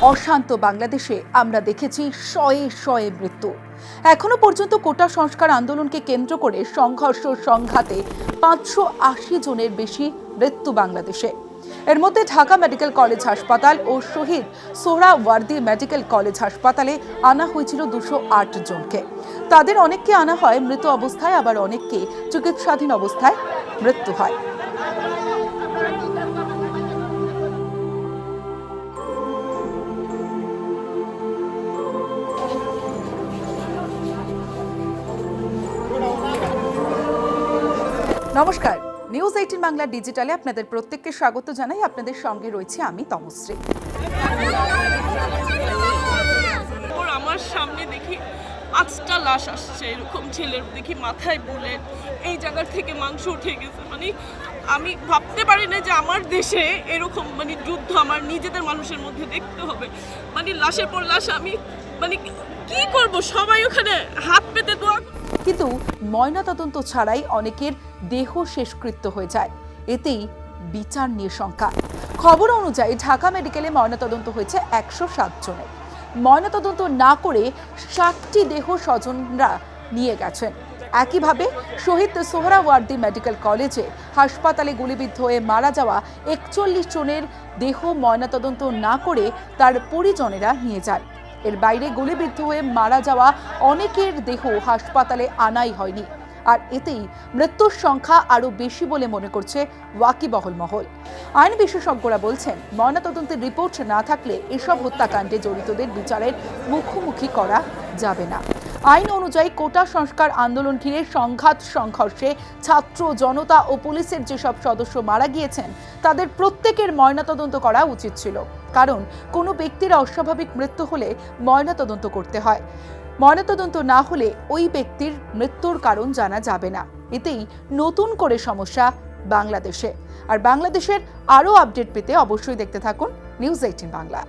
অশান্ত বাংলাদেশে আমরা দেখেছি শয়ে শয়ে মৃত্যু। এখনো পর্যন্ত কোটা সংস্কার আন্দোলনকে কেন্দ্র করে সংঘর্ষ সংঘাতে 580 জনের বেশি মৃত্যু বাংলাদেশে। এর মধ্যে ঢাকা মেডিকেল কলেজ হাসপাতাল ও শহীদ সোহরাওয়ার্দী মেডিকেল কলেজ হাসপাতালে আনা হয়েছিল 208 জনকে। তাদের অনেককে আনা হয় মৃত অবস্থায়, আবার অনেককে চিকিৎসাধীন অবস্থায় মৃত্যু হয়। নমস্কার, নিউজ 18 বাংলা ডিজিটালে আপনাদের প্রত্যেককে স্বাগত জানাই। আপনাদের সঙ্গে রয়েছে আমি তমশ্রী। আমার সামনে দেখি 5টা লাশ আসছে, এরকম ছেলের দেখি মাথায় বুলেট, এই জায়গা থেকে মাংস উঠে গেছে। মানে আমি ভাবতে পারি না যে আমার দেশে এরকম যুদ্ধ আমার নিজেদের মানুষের মধ্যে দেখতে হবে। লাশের পর লাশ, আমি কি করব? সবাই ওখানে হাত পেতে দোয়া। কিন্তু ময়নাতদন্ত ছাড়াই অনেকের দেহ শেষকৃত্য হয়ে যায়, এতেই বিচার নিয়ে শঙ্কা। খবর অনুযায়ী ঢাকা মেডিকেলে ময়নাতদন্ত হয়েছে 107 জনের। ময়নাতদন্ত না করে 60টি দেহ স্বজনরা নিয়ে গেছেন। একইভাবে শহীদ সোহরাওয়ার্দী মেডিকেল কলেজে হাসপাতালে গুলিবিদ্ধ হয়ে মারা যাওয়া 41 জনের দেহ ময়নাতদন্ত না করে তার পরিজনেরা নিয়ে যান। এর বাইরে গুলিবিদ্ধ হয়ে মারা যাওয়া অনেকের দেহ হাসপাতালে আনাই হয়নি, আর এতেই মৃত্যুর সংখ্যা আরও বেশি বলে মনে করছে ওয়াকিবহল মহল। আইন বিশেষজ্ঞরা বলছেন, ময়নাতদন্তের রিপোর্ট না থাকলে এসব হত্যাকাণ্ডে জড়িতদের বিচারের মুখোমুখি করা যাবে না। আইন অনুযায়ী কোটা সংস্কার আন্দোলন ঘিরে সংঘাত সংঘর্ষে ছাত্র জনতা ও পুলিশের যেসব সদস্য মারা গিয়েছেন তাদের প্রত্যেকের ময়নাতদন্ত করা উচিত ছিল, কারণ কোনো ব্যক্তির অস্বাভাবিক মৃত্যু হলে ময়নাতদন্ত করতে হয়। ময়নাতদন্ত না হলে ওই ব্যক্তির মৃত্যুর কারণ জানা যাবে না। এতেই নতুন করে সমস্যা বাংলাদেশে। আর বাংলাদেশের আরও আপডেট পেতে অবশ্যই দেখতে থাকুন নিউজ 18 বাংলা।